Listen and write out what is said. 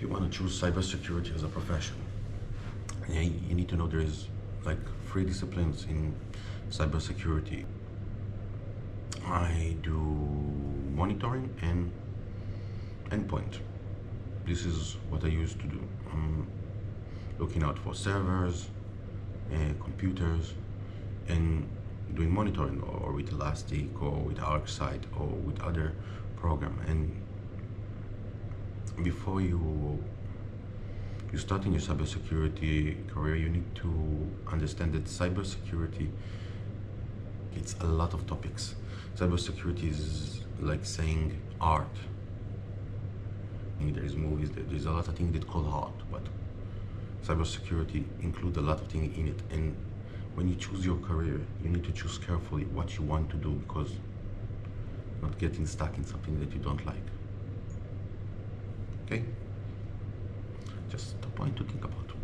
you want to choose cybersecurity as a profession, you need to know there is like 3 disciplines in cybersecurity. I do monitoring and endpoint. This is what I used to do. I'm looking out for servers, computers, and doing monitoring, or with Elastic, or with ArcSight, or with other program. And before you start in your cybersecurity career, you need to understand that cybersecurity, it's a lot of topics. Cybersecurity is like saying art. There's movies, there's a lot of things that call art, but cybersecurity includes a lot of things in it. And when you choose your career, you need to choose carefully what you want to do, because not getting stuck in something that you don't like. Okay? Just a point to think about.